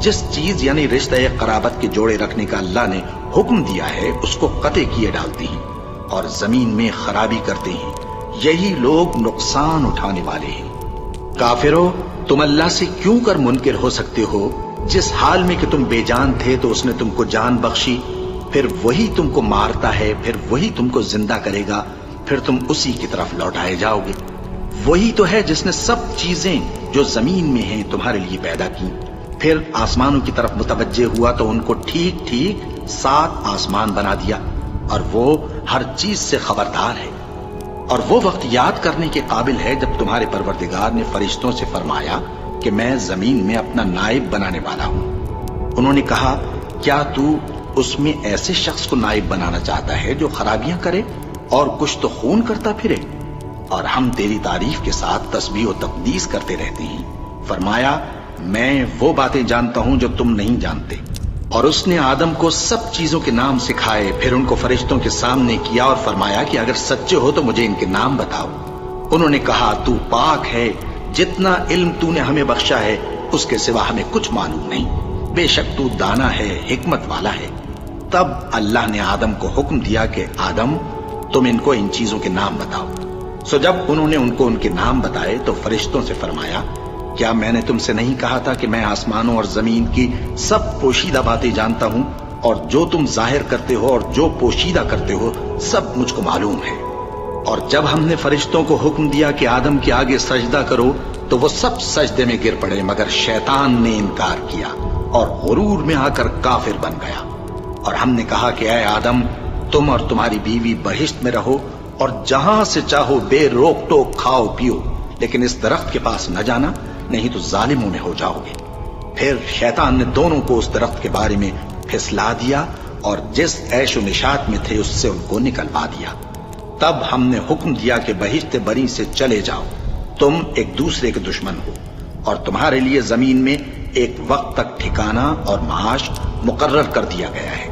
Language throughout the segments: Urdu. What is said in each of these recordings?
جس چیز یعنی رشتہ قرابت کے جوڑے رکھنے کا اللہ نے حکم دیا ہے اس کو قطع کیے ڈالتے ہیں اور زمین میں خرابی کرتے ہیں، یہی لوگ نقصان اٹھانے والے ہیں۔ کافرو، تم اللہ سے کیوں کر منکر ہو سکتے ہو؟ جس حال میں کہ تم بے جان تھے تو اس نے تم کو جان بخشی، پھر وہی تم کو مارتا ہے، پھر وہی تم کو زندہ کرے گا، پھر تم اسی کی طرف لوٹائے جاؤ گے۔ وہی تو ہے جس نے سب چیزیں جو زمین میں ہیں تمہارے لیے پیدا کی، پھر آسمانوں کی طرف متوجہ ہوا تو ان کو ٹھیک ٹھیک 7 آسمان بنا دیا، اور وہ ہر چیز سے خبردار ہے۔ اور وہ وقت یاد کرنے کے قابل ہے جب تمہارے پروردگار نے فرشتوں سے فرمایا کہ میں زمین میں اپنا نائب بنانے والا ہوں۔ انہوں نے کہا، کیا تو اس میں ایسے شخص کو نائب بنانا چاہتا ہے جو خرابیاں کرے اور کچھ تو خون کرتا پھرے؟ اور ہم تیری تعریف کے ساتھ تسبیح و تقدیس کرتے رہتے ہیں۔ فرمایا، میں وہ باتیں جانتا ہوں جو تم نہیں جانتے۔ اور اس نے آدم کو سب چیزوں کے نام سکھائے، پھر ان کو فرشتوں کے سامنے کیا اور فرمایا کہ اگر سچے ہو تو مجھے ان کے نام بتاؤ۔ انہوں نے کہا، تو پاک ہے، جتنا علم تو نے ہمیں بخشا ہے اس کے سوا ہمیں کچھ معلوم نہیں، بے شک تو دانا ہے، حکمت والا ہے۔ تب اللہ نے آدم کو حکم دیا کہ آدم، تم ان کو ان چیزوں کے نام بتاؤ۔ سو جب انہوں نے ان کو ان کے نام بتائے تو فرشتوں سے فرمایا، کیا میں نے تم سے نہیں کہا تھا کہ میں آسمانوں اور زمین کی سب پوشیدہ باتیں جانتا ہوں، اور جو تم ظاہر کرتے ہو اور جو پوشیدہ کرتے ہو سب مجھ کو معلوم ہے۔ اور جب ہم نے فرشتوں کو حکم دیا کہ آدم کے آگے سجدہ کرو تو وہ سب سجدے میں گر پڑے، مگر شیطان نے انکار کیا اور غرور میں آ کر کافر بن گیا۔ اور ہم نے کہا کہ اے آدم، تم اور تمہاری بیوی بہشت میں رہو اور جہاں سے چاہو بے روک ٹوک کھاؤ پیو، لیکن اس درخت کے پاس نہ جانا، نہیں تو ظالموں میں ہو جاؤ گے۔ پھر شیطان نے دونوں کو اس درخت کے بارے میں پھسلا دیا اور جس عیش و نشاط میں تھے اس سے ان کو نکلوا دیا۔ تب ہم نے حکم دیا کہ بہشت بری سے چلے جاؤ، تم ایک دوسرے کے دشمن ہو، اور تمہارے لیے زمین میں ایک وقت تک ٹھکانہ اور معاش مقرر کر دیا گیا ہے۔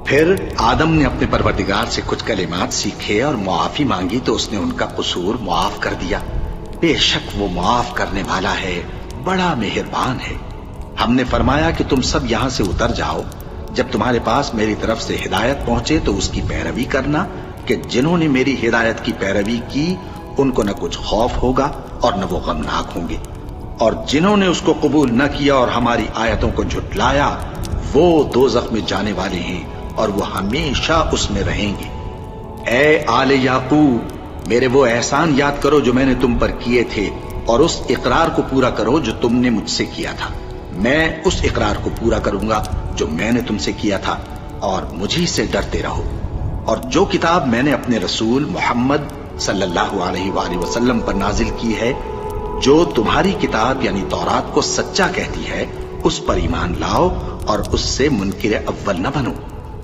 پھر آدم نے اپنے پروردگار سے کچھ کلمات سیکھے اور معافی مانگی تو اس نے ان کا قصور معاف کر دیا۔ بے شک وہ معاف کرنے والا ہے، بڑا مہربان ہے۔ ہم نے فرمایا کہ تم سب یہاں سے اتر جاؤ، جب تمہارے پاس میری طرف سے ہدایت پہنچے تو اس کی پیروی کرنا، کہ جنہوں نے میری ہدایت کی پیروی کی ان کو نہ کچھ خوف ہوگا اور نہ وہ غمناک ہوں گے، اور جنہوں نے اس کو قبول نہ کیا اور ہماری آیتوں کو جھٹلایا وہ دوزخ میں جانے والے ہیں اور وہ ہمیشہ اس میں رہیں گے۔ اے آل یعقوب، میرے وہ احسان یاد کرو جو میں نے تم پر کیے تھے، اور اس اقرار کو پورا کرو جو تم نے مجھ سے کیا تھا۔ میں اس اقرار کو پورا کروں گا جو میں نے تم سے کیا تھا، اور مجھی سے ڈرتے رہو۔ اور جو کتاب میں نے اپنے رسول محمد صلی اللہ علیہ وآلہ وسلم پر نازل کی ہے، جو تمہاری کتاب یعنی تورات کو سچا کہتی ہے، اس پر ایمان لاؤ اور اس سے منکر اول نہ بنو،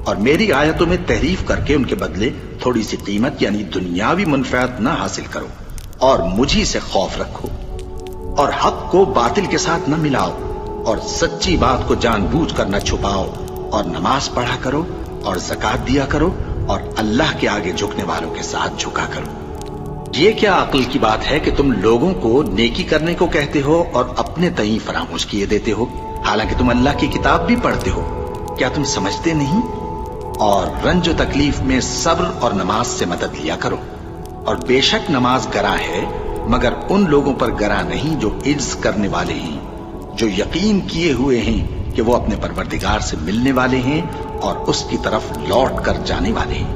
اور میری آیتوں میں تحریف کر کے ان کے بدلے تھوڑی سی قیمت یعنی دنیاوی منفعت نہ حاصل کرو، اور مجھی سے خوف رکھو، اور حق کو باطل کے ساتھ نہ ملاؤ، اور سچی بات کو جان بوجھ کر نہ چھپاؤ، اور نماز پڑھا کرو اور زکوٰۃ دیا کرو، اور اللہ کے آگے جھکنے والوں کے ساتھ جھکا کرو۔ یہ کیا عقل کی بات ہے کہ تم لوگوں کو نیکی کرنے کو کہتے ہو اور اپنے تئیں فراموش کیے دیتے ہو، حالانکہ تم اللہ کی کتاب بھی پڑھتے ہو؟ کیا تم سمجھتے نہیں؟ اور رنج و تکلیف میں صبر اور نماز سے مدد لیا کرو، اور بے شک نماز گراں ہے، مگر ان لوگوں پر گراں نہیں جو عجز کرنے والے ہیں، جو یقین کیے ہوئے ہیں کہ وہ اپنے پروردگار سے ملنے والے ہیں اور اس کی طرف لوٹ کر جانے والے ہیں۔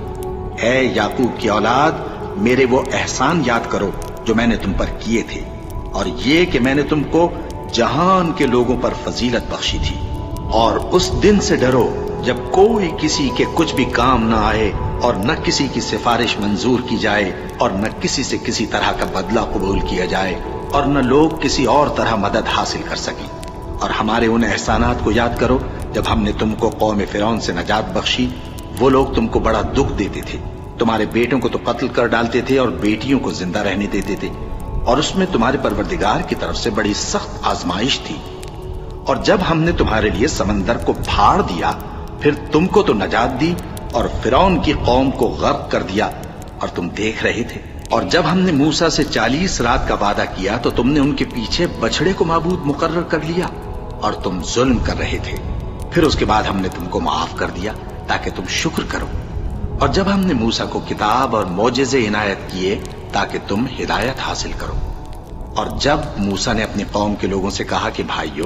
اے یعقوب کی اولاد، میرے وہ احسان یاد کرو جو میں نے تم پر کیے تھے، اور یہ کہ میں نے تم کو جہان کے لوگوں پر فضیلت بخشی تھی۔ اور اس دن سے ڈرو جب کوئی کسی کے کچھ بھی کام نہ آئے، اور نہ کسی کی سفارش منظور کی جائے، اور نہ کسی سے کسی طرح کا بدلہ قبول کیا جائے، اور نہ لوگ کسی اور طرح مدد حاصل کر سکیں۔ اور ہمارے ان احسانات کو یاد کرو جب ہم نے تم کو قوم فرعون سے نجات بخشی۔ وہ لوگ تم کو بڑا دکھ دیتے تھے، تمہارے بیٹوں کو تو قتل کر ڈالتے تھے اور بیٹیوں کو زندہ رہنے دیتے تھے، اور اس میں تمہارے پروردگار کی طرف سے بڑی سخت آزمائش تھی۔ اور جب ہم نے تمہارے لیے سمندر کو پھاڑ دیا، پھر تم کو تو نجات دی اور فرعون کی قوم کو غرق کر دیا، اور تم دیکھ رہے تھے۔ اور جب ہم نے موسیٰ سے 40 رات کا وعدہ کیا تو تم نے ان کے پیچھے بچھڑے کو معبود مقرر کر لیا، اور تم ظلم کر رہے تھے. پھر اس کے بعد ہم نے تم کو معاف کر دیا تاکہ تم شکر کرو. اور جب ہم نے موسیٰ کو کتاب اور معجزے عنایت کیے تاکہ تم ہدایت حاصل کرو. اور جب موسیٰ نے اپنی قوم کے لوگوں سے کہا کہ بھائیو،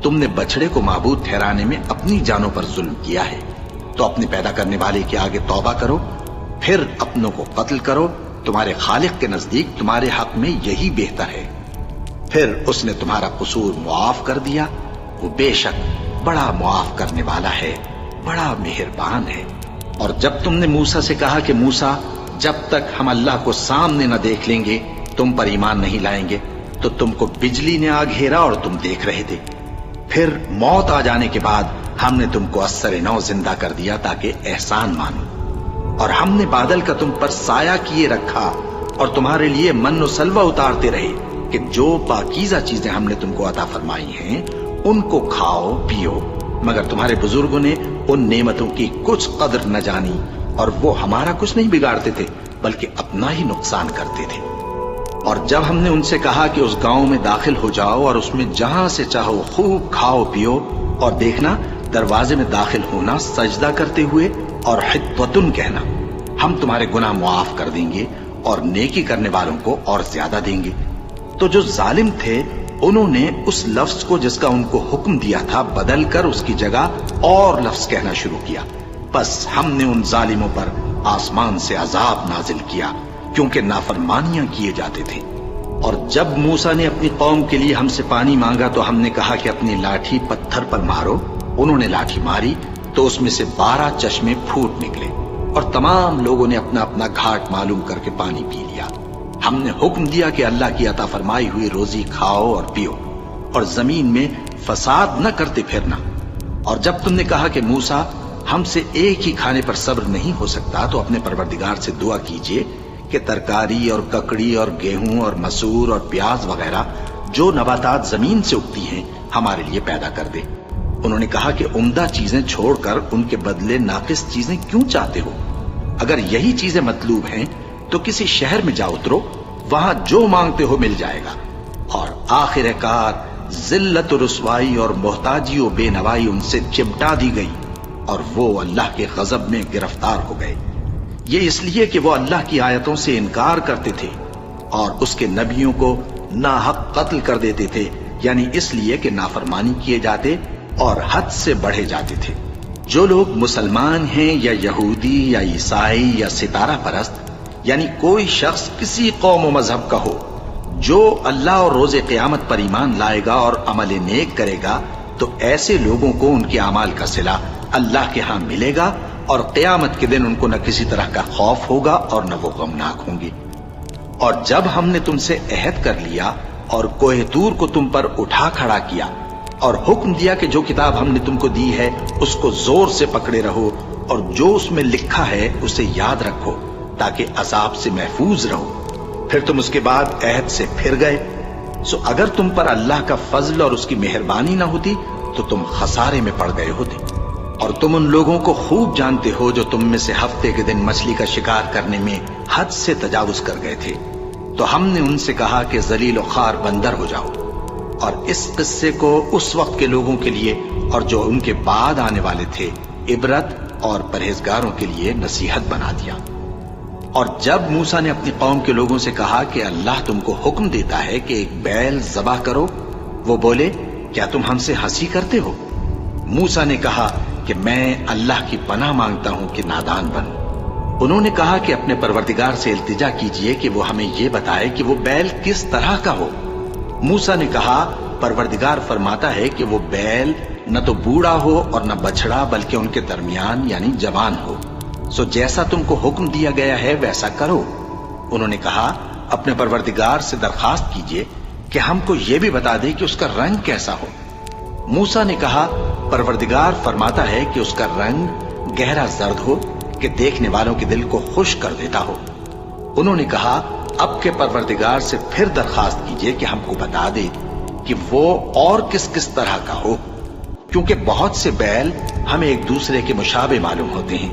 تم نے بچڑے کو معبود ٹھہرانے میں اپنی جانوں پر ظلم کیا ہے، تو اپنے پیدا کرنے والے کے آگے توبہ کرو، پھر اپنوں کو قتل کرو، تمہارے خالق کے نزدیک تمہارے حق میں یہی بہتر ہے. پھر اس نے تمہارا قصور معاف کر دیا. وہ بے شک بڑا معاف کرنے والا ہے، بڑا مہربان ہے. اور جب تم نے موسیٰ سے کہا کہ موسیٰ، جب تک ہم اللہ کو سامنے نہ دیکھ لیں گے تم پر ایمان نہیں لائیں گے، تو تم کو بجلی نے آ گھیرا اور تم دیکھ رہے تھے. پھر موت آ جانے کے بعد ہم نے تم کو اثر نو زندہ کر دیا تاکہ احسان مانو. اور ہم نے بادل کا تم پر سایہ کیے رکھا اور تمہارے لیے من و سلوہ اتارتے رہے کہ جو پاکیزہ چیزیں ہم نے تم کو عطا فرمائی ہیں ان کو کھاؤ پیو. مگر تمہارے بزرگوں نے ان نعمتوں کی کچھ قدر نہ جانی، اور وہ ہمارا کچھ نہیں بگاڑتے تھے بلکہ اپنا ہی نقصان کرتے تھے. اور جب ہم نے ان سے کہا کہ اس گاؤں میں داخل ہو جاؤ اور اس میں جہاں سے چاہو خوب کھاؤ پیو، اور دیکھنا دروازے میں داخل ہونا سجدہ کرتے ہوئے اور حطوتن کہنا، ہم تمہارے گناہ معاف کر دیں گے اور نیکی کرنے والوں کو اور زیادہ دیں گے. تو جو ظالم تھے انہوں نے اس لفظ کو جس کا ان کو حکم دیا تھا بدل کر اس کی جگہ اور لفظ کہنا شروع کیا. بس ہم نے ان ظالموں پر آسمان سے عذاب نازل کیا کیونکہ نافرمانیاں کیے جاتے تھے. اور جب موسیٰ نے اپنی قوم کے لیے ہم سے پانی مانگا تو ہم نے کہا کہ اپنی لاٹھی پتھر پر مارو. انہوں نے لاٹھی ماری تو اس میں سے 12 چشمے پھوٹ نکلے اور تمام لوگوں نے اپنا اپنا گھاٹ معلوم کر کے پانی پی لیا. ہم نے حکم دیا کہ اللہ کی عطا فرمائی ہوئی روزی کھاؤ اور پیو اور زمین میں فساد نہ کرتے پھرنا. اور جب تم نے کہا کہ موسیٰ ہم سے ایک ہی کھانے پر صبر نہیں ہو سکتا تو اپنے پروردگار سے دعا کیجئے کہ ترکاری اور ککڑی اور گیہوں اور مسور اور پیاز وغیرہ جو نباتات زمین سے اگتی ہیں ہمارے لیے پیدا کر دے. انہوں نے کہا کہ عمدہ چیزیں چھوڑ کر ان کے بدلے ناقص چیزیں کیوں چاہتے ہو؟ اگر یہی چیزیں مطلوب ہیں تو کسی شہر میں جا اترو، وہاں جو مانگتے ہو مل جائے گا. اور آخر کار ذلت و رسوائی اور محتاجی و بے نوائی ان سے چمٹا دی گئی اور وہ اللہ کے غضب میں گرفتار ہو گئے. یہ اس لیے کہ وہ اللہ کی آیتوں سے انکار کرتے تھے اور اس کے نبیوں کو ناحق قتل کر دیتے تھے، یعنی اس لیے کہ نافرمانی کیے جاتے اور حد سے بڑھے جاتے تھے. جو لوگ مسلمان ہیں یا یہودی یا عیسائی یا ستارہ پرست، یعنی کوئی شخص کسی قوم و مذہب کا ہو، جو اللہ اور روز قیامت پر ایمان لائے گا اور عمل نیک کرے گا، تو ایسے لوگوں کو ان کے اعمال کا صلہ اللہ کے ہاں ملے گا اور قیامت کے دن ان کو نہ کسی طرح کا خوف ہوگا اور نہ وہ غمناک ہوں گے. اور جب ہم نے تم سے عہد کر لیا اور کوہ طور کو تم پر اٹھا کھڑا کیا اور حکم دیا کہ جو کتاب ہم نے تم کو دی ہے اس کو زور سے پکڑے رہو اور جو اس میں لکھا ہے اسے یاد رکھو تاکہ عذاب سے محفوظ رہو، پھر تم اس کے بعد عہد سے پھر گئے، سو اگر تم پر اللہ کا فضل اور اس کی مہربانی نہ ہوتی تو تم خسارے میں پڑ گئے ہوتے. اور تم ان لوگوں کو خوب جانتے ہو جو تم میں سے ہفتے کے دن مچھلی کا شکار کرنے میں حد سے تجاوز کر گئے تھے، تو ہم نے ان سے کہا کہ ذلیل و خوار بندر ہو جاؤ. اور اس قصے کو اس وقت کے لوگوں کے لیے اور جو ان کے بعد آنے والے تھے عبرت اور پرہیزگاروں کے لیے نصیحت بنا دیا. اور جب موسیٰ نے اپنی قوم کے لوگوں سے کہا کہ اللہ تم کو حکم دیتا ہے کہ ایک بیل ذبح کرو، وہ بولے کیا تم ہم سے ہنسی کرتے ہو؟ موسیٰ نے کہا کہ میں اللہ کی پناہ مانگتا ہوں کہ نادان بنوں. انہوں نے کہا کہ اپنے پروردگار سے التجا کیجئے کہ وہ ہمیں یہ بتائے کہ وہ بیل کس طرح کا ہو. موسیٰ نے کہا پروردگار فرماتا ہے کہ وہ بیل نہ تو بوڑھا ہو اور نہ بچڑا بلکہ ان کے درمیان یعنی جوان ہو، سو جیسا تم کو حکم دیا گیا ہے ویسا کرو. انہوں نے کہا اپنے پروردگار سے درخواست کیجئے کہ ہم کو یہ بھی بتا دے کہ اس کا رنگ کیسا ہو. موسیٰ نے کہا پروردگار فرماتا ہے کہ اس کا رنگ گہرا زرد ہو کہ دیکھنے والوں کے دل کو خوش کر دیتا ہو. انہوں نے کہا اب کے پروردگار سے پھر درخواست کیجئے کہ ہم کو بتا دے کہ وہ اور کس کس طرح کا ہو، کیونکہ بہت سے بیل ہمیں ایک دوسرے کے مشابہ معلوم ہوتے ہیں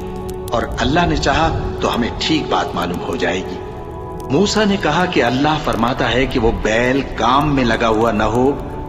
اور اللہ نے چاہا تو ہمیں ٹھیک بات معلوم ہو جائے گی. موسیٰ نے کہا کہ اللہ فرماتا ہے کہ وہ بیل کام میں لگا ہوا نہ ہو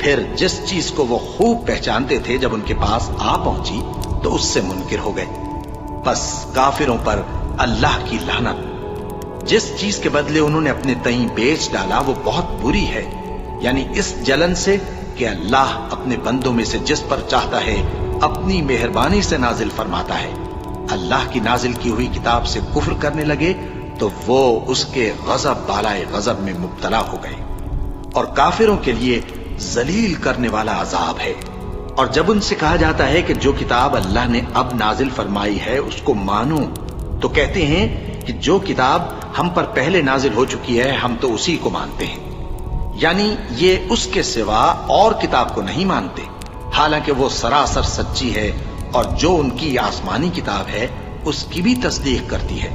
پھر جس چیز کو وہ خوب پہچانتے تھے جب ان کے پاس آ پہنچی تو اس سے منکر ہو گئے۔ بس کافروں پر اللہ کی لعنت۔ جس چیز کے بدلے انہوں نے اپنے تئیں بیچ ڈالا وہ بہت بری ہے، یعنی اس جلن سے کہ اللہ اپنے بندوں میں سے جس پر چاہتا ہے اپنی مہربانی سے نازل فرماتا ہے۔ اللہ کی نازل کی ہوئی کتاب سے کفر کرنے لگے تو وہ اس کے غضب بالائے غضب میں مبتلا ہو گئے، اور کافروں کے لیے ذلیل کرنے والا عذاب ہے۔ اور جب ان سے کہا جاتا ہے کہ جو کتاب اللہ نے اب نازل فرمائی ہے اس کو مانو، تو کہتے ہیں کہ جو کتاب ہم پر پہلے نازل ہو چکی ہے ہم تو اسی کو مانتے ہیں، یعنی یہ اس کے سوا اور کتاب کو نہیں مانتے، حالانکہ وہ سراسر سچی ہے، اور جو ان کی آسمانی کتاب ہے اس کی بھی تصدیق کرتی ہے۔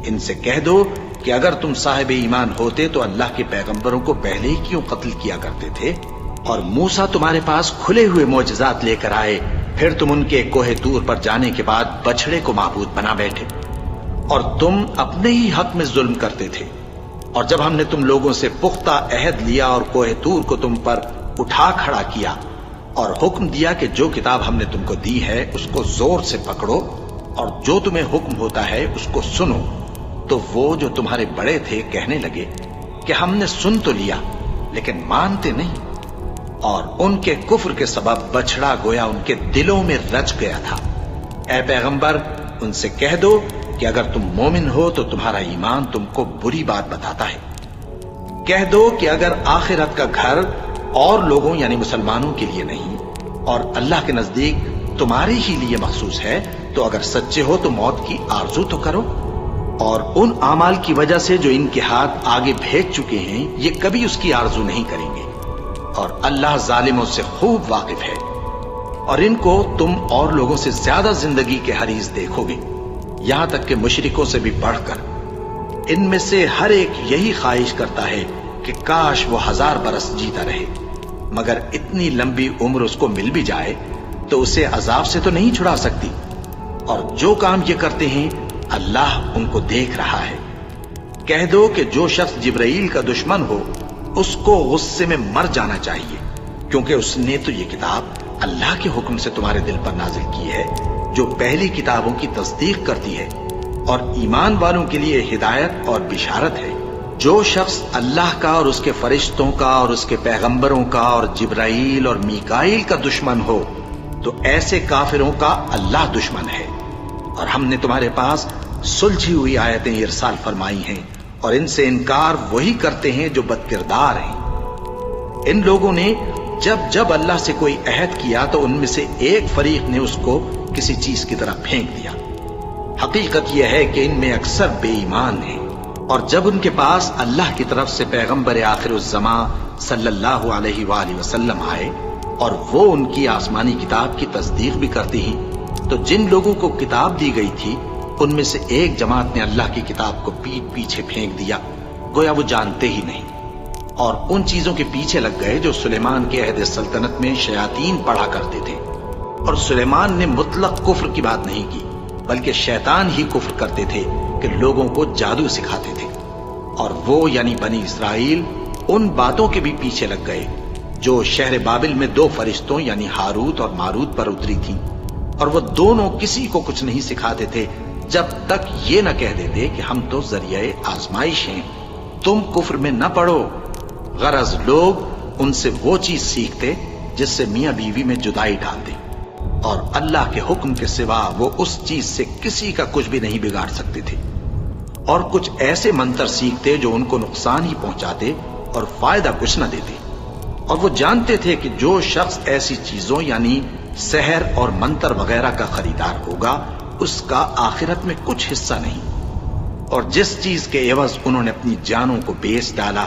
ان سے کہہ دو کہ اگر تم صاحب ایمان ہوتے تو اللہ کے پیغمبروں کو پہلے ہی کیوں قتل کیا کرتے تھے؟ اور موسیٰ تمہارے پاس کھلے ہوئے معجزات لے کر آئے، پھر تم ان کے کوہ طور پر جانے کے بعد بچڑے کو معبود بنا بیٹھے، اور تم اپنے ہی حق میں ظلم کرتے تھے۔ اور جب ہم نے تم لوگوں سے پختہ عہد لیا اور کوہ طور کو تم پر اٹھا کھڑا کیا اور حکم دیا کہ جو کتاب ہم نے تم کو دی ہے اس کو زور سے پکڑو اور جو تمہیں حکم ہوتا ہے اس کو سنو، تو وہ جو تمہارے بڑے تھے کہنے لگے کہ ہم نے سن تو لیا لیکن مانتے نہیں، اور ان کے کفر کے سبب بچڑا گویا ان کے دلوں میں رچ گیا تھا۔ اے پیغمبر ان سے کہہ دو کہ اگر تم مومن ہو تو تمہارا ایمان تم کو بری بات بتاتا ہے۔ کہہ دو کہ اگر آخرت کا گھر اور لوگوں یعنی مسلمانوں کے لیے نہیں اور اللہ کے نزدیک تمہارے ہی لیے مخصوص ہے تو اگر سچے ہو تو موت کی آرزو تو کرو، اور ان اعمال کی وجہ سے جو ان کے ہاتھ آگے بھیج چکے ہیں یہ کبھی اس کی آرزو نہیں کریں گے، اور اللہ ظالموں سے خوب واقف ہے۔ اور ان کو تم اور لوگوں سے زیادہ زندگی کے حریص دیکھو گے، یہاں تک کہ مشرکوں سے بھی بڑھ کر۔ ان میں سے ہر ایک یہی خواہش کرتا ہے کہ کاش وہ 1000 برس جیتا رہے، مگر اتنی لمبی عمر اس کو مل بھی جائے تو اسے عذاب سے تو نہیں چھڑا سکتی، اور جو کام یہ کرتے ہیں اللہ ان کو دیکھ رہا ہے۔ کہہ دو کہ جو شخص جبرائیل کا دشمن ہو اس کو غصے میں مر جانا چاہیے، کیونکہ اس نے تو یہ کتاب اللہ کے حکم سے تمہارے دل پر نازل کی ہے جو پہلی کتابوں کی تصدیق کرتی ہے، اور ایمان والوں کے لیے ہدایت اور بشارت ہے۔ جو شخص اللہ کا اور اس کے فرشتوں کا اور اس کے پیغمبروں کا اور جبرائیل اور میکائیل کا دشمن ہو تو ایسے کافروں کا اللہ دشمن ہے۔ اور ہم نے تمہارے پاس سلجھی ہوئی آیتیں ارسال فرمائی ہیں، اور ان سے انکار وہی کرتے ہیں جو بد کردار ہیں۔ ان لوگوں نے جب جب اللہ سے کوئی عہد کیا تو ان میں سے ایک فریق نے اس کو کسی چیز کی طرح پھینک دیا۔ حقیقت یہ ہے کہ ان میں اکثر بے ایمان ہیں، اور جب ان کے پاس اللہ کی طرف سے پیغمبر آخر الزماں صلی اللہ علیہ وآلہ وسلم آئے اور وہ ان کی آسمانی کتاب کی تصدیق بھی کرتے ہیں، تو جن لوگوں کو کتاب دی گئی تھی ان میں سے ایک جماعت نے اللہ کی کتاب کو پیٹ پیچھے پھینک دیا، گویا وہ جانتے ہی نہیں، اور ان چیزوں کے پیچھے لگ گئے جو سلیمان کے عہد سلطنت میں شیاطین پڑھا کرتے تھے۔ اور سلیمان نے مطلق کفر کی بات نہیں کی، بلکہ شیطان ہی کفر کرتے تھے کہ لوگوں کو جادو سکھاتے تھے، اور وہ یعنی بنی اسرائیل ان باتوں کے بھی پیچھے لگ گئے جو شہر بابل میں 2 فرشتوں یعنی ہاروت اور ماروت پر اتری تھیں، اور وہ دونوں کسی کو کچھ نہیں سکھاتے تھے جب تک یہ نہ کہہ دیتے کہ ہم تو ذریعہ آزمائش ہیں، تم کفر میں نہ پڑو۔ غرض لوگ ان سے وہ چیز سیکھتے جس سے میاں بیوی میں جدائی ڈال دے، اور اللہ کے حکم کے سوا وہ اس چیز سے کسی کا کچھ بھی نہیں بگاڑ سکتے تھے، اور کچھ ایسے منتر سیکھتے جو ان کو نقصان ہی پہنچاتے اور فائدہ کچھ نہ دیتے، اور وہ جانتے تھے کہ جو شخص ایسی چیزوں یعنی سحر اور منتر وغیرہ کا خریدار ہوگا اس کا آخرت میں کچھ حصہ نہیں، اور جس چیز کے عوض انہوں نے اپنی جانوں کو بیچ ڈالا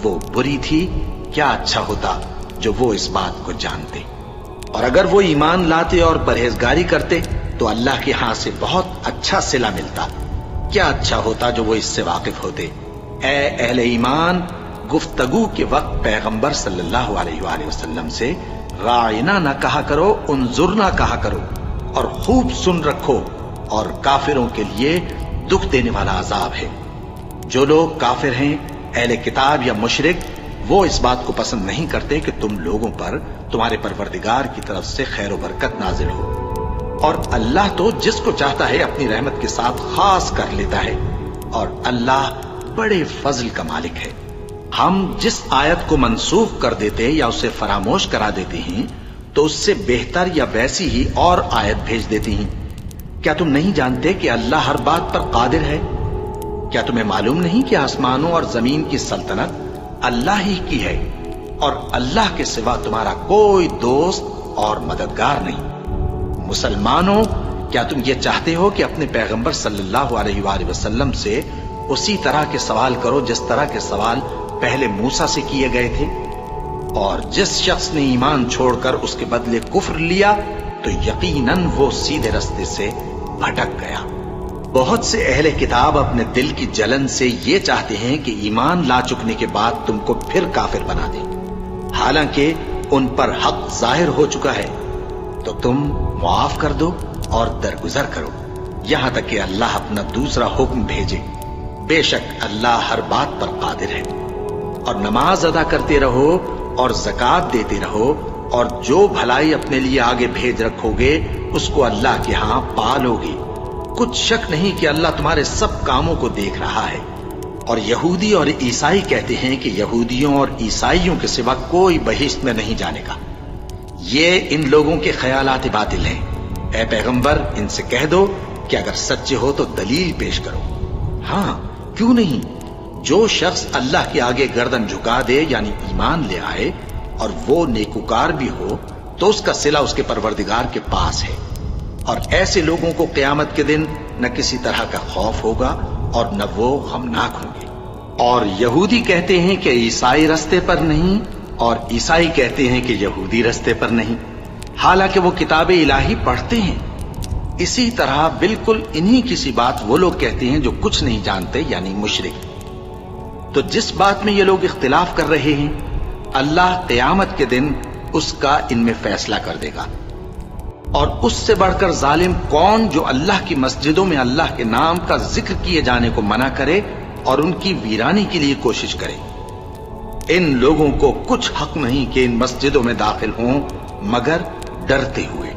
وہ بری تھی۔ کیا اچھا ہوتا جو وہ اس بات کو جانتے، اور اگر وہ ایمان لاتے اور پرہیزگاری کرتے تو اللہ کے ہاں سے بہت اچھا صلہ ملتا۔ کیا اچھا ہوتا جو وہ اس سے واقف ہوتے۔ اے اہل ایمان، گفتگو کے وقت پیغمبر صلی اللہ علیہ وآلہ وسلم سے راعنا نہ کہا کرو، انظرنا کہا کرو، اور خوب سن رکھو، اور کافروں کے لیے دکھ دینے والا عذاب ہے۔ جو لوگ کافر ہیں، اہل کتاب یا مشرک، وہ اس بات کو پسند نہیں کرتے کہ تم لوگوں پر تمہارے پروردگار کی طرف سے خیر و برکت نازل ہو، اور اللہ تو جس کو چاہتا ہے اپنی رحمت کے ساتھ خاص کر لیتا ہے، اور اللہ بڑے فضل کا مالک ہے۔ ہم جس آیت کو منسوخ کر دیتے یا اسے فراموش کرا دیتے ہیں تو اس سے بہتر یا ویسی ہی اور آیت بھیج دیتی ہیں۔ کیا تم نہیں جانتے کہ اللہ ہر بات پر قادر ہے؟ کیا تمہیں معلوم نہیں کہ آسمانوں اور زمین کی سلطنت اللہ ہی کی ہے، اور اللہ کے سوا تمہارا کوئی دوست اور مددگار نہیں؟ مسلمانوں، کیا تم یہ چاہتے ہو کہ اپنے پیغمبر صلی اللہ علیہ وآلہ وسلم سے اسی طرح کے سوال کرو جس طرح کے سوال پہلے موسیٰ سے کیے گئے تھے؟ اور جس شخص نے ایمان چھوڑ کر اس کے بدلے کفر لیا تو یقیناً وہ سیدھے رستے سے بھٹک گیا۔ بہت سے اہل کتاب اپنے دل کی جلن سے یہ چاہتے ہیں کہ ایمان لا چکنے کے بعد تم کو پھر کافر بنا دیں، حالانکہ ان پر حق ظاہر ہو چکا ہے۔ تو تم معاف کر دو اور درگزر کرو یہاں تک کہ اللہ اپنا دوسرا حکم بھیجے۔ بے شک اللہ ہر بات پر قادر ہے۔ اور نماز ادا کرتے رہو اور زکوٰۃ دیتے رہو، اور جو بھلائی اپنے لیے آگے بھیج رکھو گے اس کو اللہ کے ہاں پالو گے۔ کچھ شک نہیں کہ اللہ تمہارے سب کاموں کو دیکھ رہا ہے۔ اور یہودی اور عیسائی کہتے ہیں کہ یہودیوں اور عیسائیوں کے سوا کوئی بہشت میں نہیں جانے گا۔ یہ ان لوگوں کے خیالات باطل ہیں۔ اے پیغمبر، ان سے کہہ دو کہ اگر سچے ہو تو دلیل پیش کرو۔ ہاں، کیوں نہیں؟ جو شخص اللہ کے آگے گردن جھکا دے یعنی ایمان لے آئے اور وہ نیکوکار بھی ہو تو اس کا صلہ اس کے پروردگار کے پاس ہے، اور ایسے لوگوں کو قیامت کے دن نہ کسی طرح کا خوف ہوگا اور نہ وہ غمناک ہوں گے۔ اور یہودی کہتے ہیں کہ عیسائی رستے پر نہیں، اور عیسائی کہتے ہیں کہ یہودی رستے پر نہیں، حالانکہ وہ کتاب الہی پڑھتے ہیں۔ اسی طرح بالکل انہی کسی بات وہ لوگ کہتے ہیں جو کچھ نہیں جانتے یعنی مشرک۔ تو جس بات میں یہ لوگ اختلاف کر رہے ہیں اللہ قیامت کے دن اس کا ان میں فیصلہ کر دے گا۔ اور اس سے بڑھ کر ظالم کون جو اللہ کی مسجدوں میں اللہ کے نام کا ذکر کیے جانے کو منع کرے اور ان کی ویرانی کے لیے کوشش کرے۔ ان لوگوں کو کچھ حق نہیں کہ ان مسجدوں میں داخل ہوں مگر ڈرتے ہوئے۔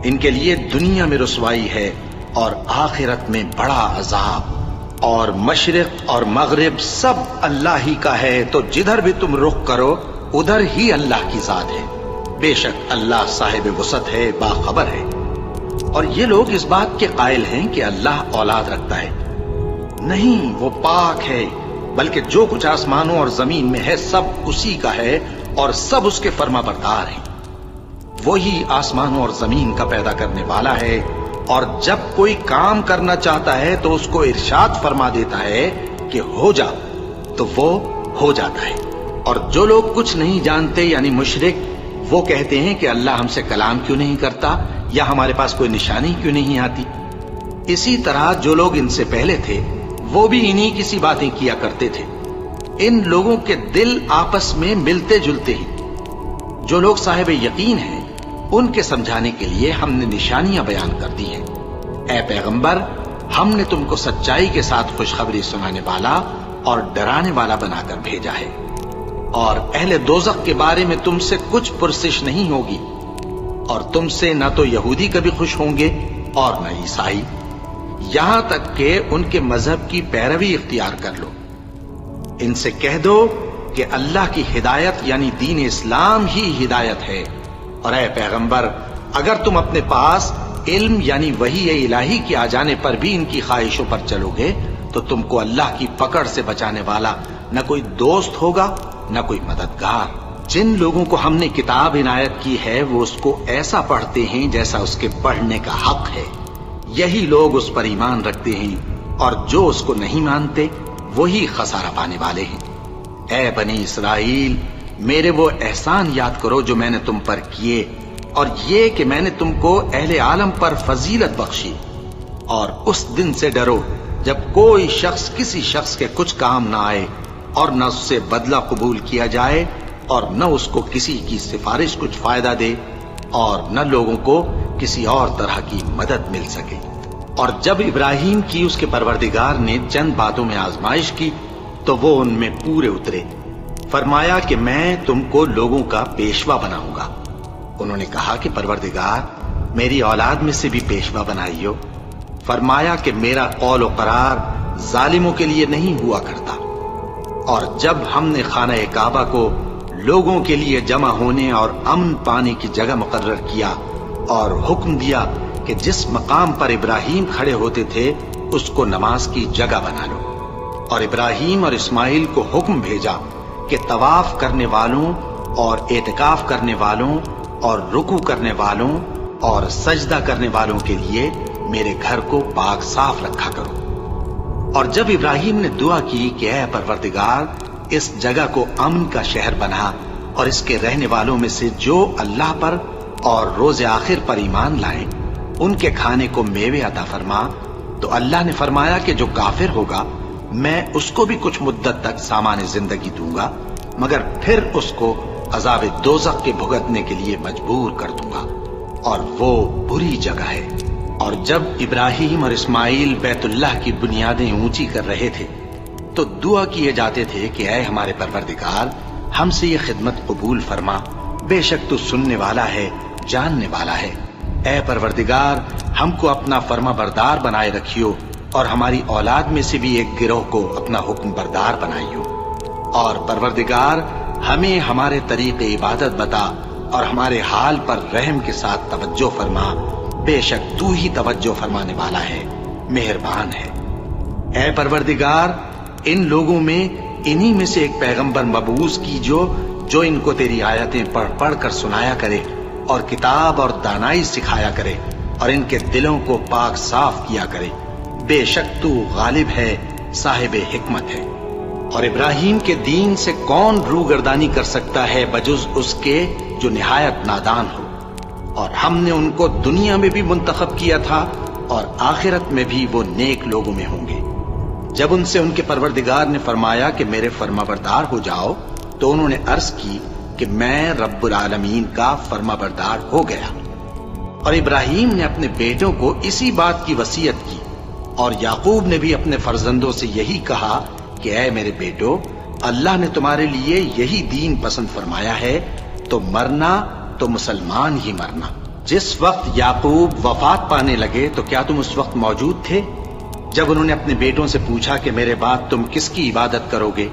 ان کے لیے دنیا میں رسوائی ہے اور آخرت میں بڑا عذاب۔ اور مشرق اور مغرب سب اللہ ہی کا ہے، تو جدھر بھی تم رخ کرو ادھر ہی اللہ کی ذات ہے۔ بے شک اللہ صاحب وسعت ہے، باخبر ہے۔ اور یہ لوگ اس بات کے قائل ہیں کہ اللہ اولاد رکھتا ہے۔ نہیں، وہ پاک ہے، بلکہ جو کچھ آسمانوں اور زمین میں ہے سب اسی کا ہے اور سب اس کے فرما بردار ہیں۔ وہی آسمانوں اور زمین کا پیدا کرنے والا ہے، اور جب کوئی کام کرنا چاہتا ہے تو اس کو ارشاد فرما دیتا ہے کہ ہو جا، تو وہ ہو جاتا ہے۔ اور جو لوگ کچھ نہیں جانتے یعنی مشرک، وہ کہتے ہیں کہ اللہ ہم سے کلام کیوں نہیں کرتا یا ہمارے پاس کوئی نشانی کیوں نہیں آتی۔ اسی طرح جو لوگ ان سے پہلے تھے وہ بھی انہی کسی باتیں کیا کرتے تھے۔ ان لوگوں کے دل آپس میں ملتے جلتے ہیں۔ جو لوگ صاحب یقین ہیں ان کے سمجھانے کے لیے ہم نے نشانیاں بیان کر دی ہیں۔ اے پیغمبر، ہم نے تم کو سچائی کے ساتھ خوشخبری سنانے والا اور ڈرانے والا بنا کر بھیجا ہے، اور اہل دوزخ کے بارے میں تم سے کچھ پرسش نہیں ہوگی، اور تم سے نہ تو یہودی کبھی خوش ہوں گے اور نہ عیسائی، یہاں تک کہ ان کے مذہب کی پیروی اختیار کر لو۔ ان سے کہہ دو کہ اللہ کی ہدایت یعنی دین اسلام ہی ہدایت ہے، اور اے پیغمبر، اگر تم اپنے پاس علم یعنی وحی الہی کے آ جانے پر بھی ان کی خواہشوں پر چلو گے تو تم کو اللہ کی پکڑ سے بچانے والا نہ کوئی دوست ہوگا نہ کوئی مددگار۔ جن لوگوں کو ہم نے کتاب عنایت کی ہے وہ اس کو ایسا پڑھتے ہیں جیسا اس کے پڑھنے کا حق ہے، یہی لوگ اس پر ایمان رکھتے ہیں، اور جو اس کو نہیں مانتے وہی خسارہ پانے والے ہیں۔ اے بنی اسرائیل، میرے وہ احسان یاد کرو جو میں نے تم پر کیے، اور یہ کہ میں نے تم کو اہل عالم پر فضیلت بخشی، اور اس دن سے ڈرو جب کوئی شخص کسی شخص کے کچھ کام نہ آئے اور نہ اس سے بدلہ قبول کیا جائے اور نہ اس کو کسی کی سفارش کچھ فائدہ دے اور نہ لوگوں کو کسی اور طرح کی مدد مل سکے۔ اور جب ابراہیم کی اس کے پروردگار نے چند باتوں میں آزمائش کی تو وہ ان میں پورے اترے۔ فرمایا کہ میں تم کو لوگوں کا پیشوا بناؤں گا۔ انہوں نے کہا کہ پروردگار میری اولاد میں سے بھی پیشوا بنائیو۔ فرمایا کہ میرا قول و قرار ظالموں کے لیے نہیں ہوا کرتا۔ اور جب ہم نے خانہ کعبہ کو لوگوں کے لیے جمع ہونے اور امن پانے کی جگہ مقرر کیا اور حکم دیا کہ جس مقام پر ابراہیم کھڑے ہوتے تھے اس کو نماز کی جگہ بنا لو، اور ابراہیم اور اسماعیل کو حکم بھیجا کہ طواف کرنے والوں اور اعتکاف کرنے والوں اور رکوع کرنے والوں اور سجدہ کرنے والوں کے لیے میرے گھر کو پاک صاف رکھا کرو۔ اور جب ابراہیم نے دعا کی کہ اے پروردگار اس جگہ کو امن کا شہر بنا اور اس کے رہنے والوں میں سے جو اللہ پر اور روز آخر پر ایمان لائیں ان کے کھانے کو میوے عطا فرما، تو اللہ نے فرمایا کہ جو کافر ہوگا میں اس کو بھی کچھ مدت تک سامان زندگی دوں گا، مگر پھر اس کو عذاب دوزخ کے بھگتنے کے لیے مجبور کر دوں گا، اور وہ بری جگہ ہے۔ اور جب ابراہیم اور اسماعیل بیت اللہ کی بنیادیں اونچی کر رہے تھے تو دعا کیے جاتے تھے کہ اے ہمارے پروردگار ہم سے یہ خدمت قبول فرما، بے شک تو سننے والا ہے، جاننے والا ہے۔ اے پروردگار ہم کو اپنا فرما بردار بنائے رکھیو، اور ہماری اولاد میں سے بھی ایک گروہ کو اپنا حکم بردار بنائیو۔ اور پروردگار ہمیں ہمارے طریق عبادت بتا اور ہمارے حال پر رحم کے ساتھ توجہ فرما، بے شک تو ہی توجہ فرمانے والا ہے، مہربان ہے۔ اے پروردگار ان لوگوں میں انہی میں سے ایک پیغمبر مبعوث کیجو جو ان کو تیری آیتیں پڑھ پڑھ کر سنایا کرے اور کتاب اور دانائی سکھایا کرے اور ان کے دلوں کو پاک صاف کیا کرے، بے شک تو غالب ہے، صاحب حکمت ہے۔ اور ابراہیم کے دین سے کون روگردانی کر سکتا ہے بجز اس کے جو نہایت نادان ہو؟ اور ہم نے ان کو دنیا میں بھی منتخب کیا تھا اور آخرت میں بھی وہ نیک لوگوں میں ہوں گے۔ جب ان سے ان کے پروردگار نے فرمایا کہ میرے فرما بردار ہو جاؤ تو انہوں نے عرض کی کہ میں رب العالمین کا فرما بردار ہو گیا۔ اور ابراہیم نے اپنے بیٹوں کو اسی بات کی وصیت کی، اور یعقوب نے بھی اپنے فرزندوں سے یہی کہا کہ اے میرے بیٹو، اللہ نے تمہارے لیے یہی دین پسند فرمایا ہے، تو مرنا تو مسلمان ہی مرنا۔ جس وقت یعقوب وفات پانے لگے تو کیا تم اس وقت موجود تھے جب انہوں نے اپنے بیٹوں سے پوچھا کہ میرے بعد تم کس کی عبادت کرو گے؟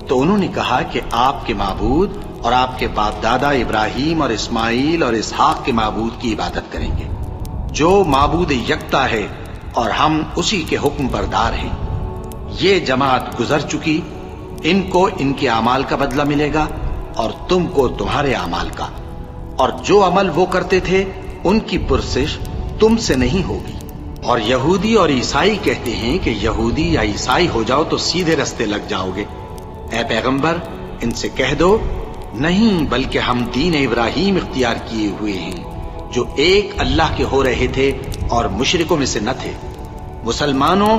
تو انہوں نے کہا کہ آپ کے معبود اور آپ کے باپ دادا ابراہیم اور اسماعیل اور اسحاق کے معبود کی عبادت کریں گے، جو معبود یکتا ہے اور ہم اسی کے حکم بردار ہیں۔ یہ جماعت گزر چکی، ان کو ان کے اعمال کا بدلہ ملے گا اور تم کو تمہارے اعمال کا، اور جو عمل وہ کرتے تھے ان کی پرسش تم سے نہیں ہوگی۔ اور یہودی اور عیسائی کہتے ہیں کہ یہودی یا عیسائی ہو جاؤ تو سیدھے رستے لگ جاؤ گے۔ اے پیغمبر ان سے کہہ دو نہیں، بلکہ ہم دین ابراہیم اختیار کیے ہوئے ہیں جو ایک اللہ کے ہو رہے تھے اور مشرکوں میں سے نہ تھے۔ مسلمانوں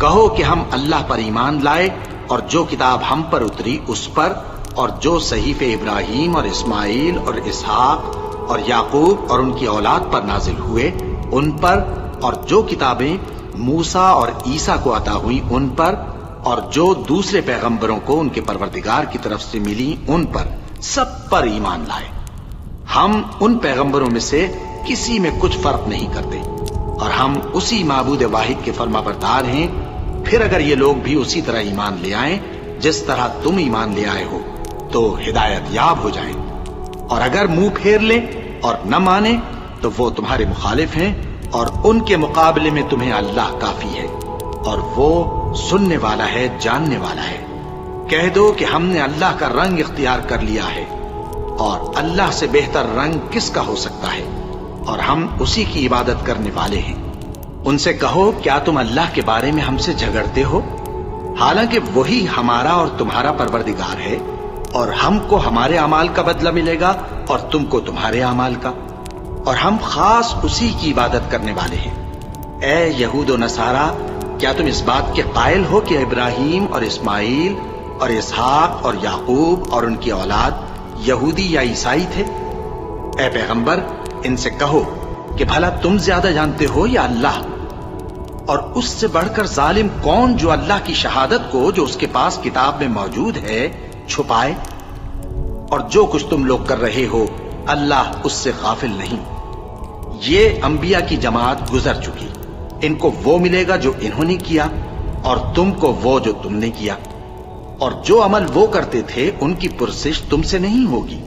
کہو کہ ہم اللہ پر ایمان لائے اور جو کتاب ہم پر اتری اس پر، اور جو صحیفے ابراہیم اور اسماعیل اور اسحاق اور یعقوب اور ان کی اولاد پر نازل ہوئے ان پر، اور جو کتابیں موسیٰ اور عیسیٰ کو عطا ہوئی ان پر، اور جو دوسرے پیغمبروں کو ان کے پروردگار کی طرف سے ملی ان پر، سب پر ایمان لائے۔ ہم ان پیغمبروں میں سے کسی میں کچھ فرق نہیں کرتے، اور ہم اسی معبود واحد کے فرما بردار ہیں۔ پھر اگر یہ لوگ بھی اسی طرح ایمان لے آئیں جس طرح تم ایمان لے آئے ہو تو ہدایت یاب ہو جائیں، اور اگر منہ پھیر لیں اور نہ مانیں تو وہ تمہارے مخالف ہیں، اور ان کے مقابلے میں تمہیں اللہ کافی ہے، اور وہ سننے والا ہے، جاننے والا ہے۔ کہہ دو کہ ہم نے اللہ کا رنگ اختیار کر لیا ہے، اور اللہ سے بہتر رنگ کس کا ہو سکتا ہے، اور ہم اسی کی عبادت کرنے والے ہیں۔ ان سے کہو کیا تم اللہ کے بارے میں ہم سے جھگڑتے ہو، حالانکہ وہی ہمارا اور تمہارا پروردگار ہے، اور ہم کو ہمارے اعمال کا بدلہ ملے گا اور تم کو تمہارے اعمال کا، اور ہم خاص اسی کی عبادت کرنے والے ہیں۔ اے یہود و نصارا، کیا تم اس بات کے قائل ہو کہ ابراہیم اور اسماعیل اور اسحاق اور یعقوب اور ان کی اولاد یہودی یا عیسائی تھے؟ اے پیغمبر ان سے کہو کہ بھلا تم زیادہ جانتے ہو یا اللہ؟ اور اس سے بڑھ کر ظالم کون جو اللہ کی شہادت کو جو اس کے پاس کتاب میں موجود ہے چھپائے اور جو کچھ تم لوگ کر رہے ہو اللہ اس سے غافل نہیں۔ یہ انبیاء کی جماعت گزر چکی، ان کو وہ ملے گا جو انہوں نے کیا اور تم کو وہ جو تم نے کیا، اور جو عمل وہ کرتے تھے ان کی پرسش تم سے نہیں ہوگی۔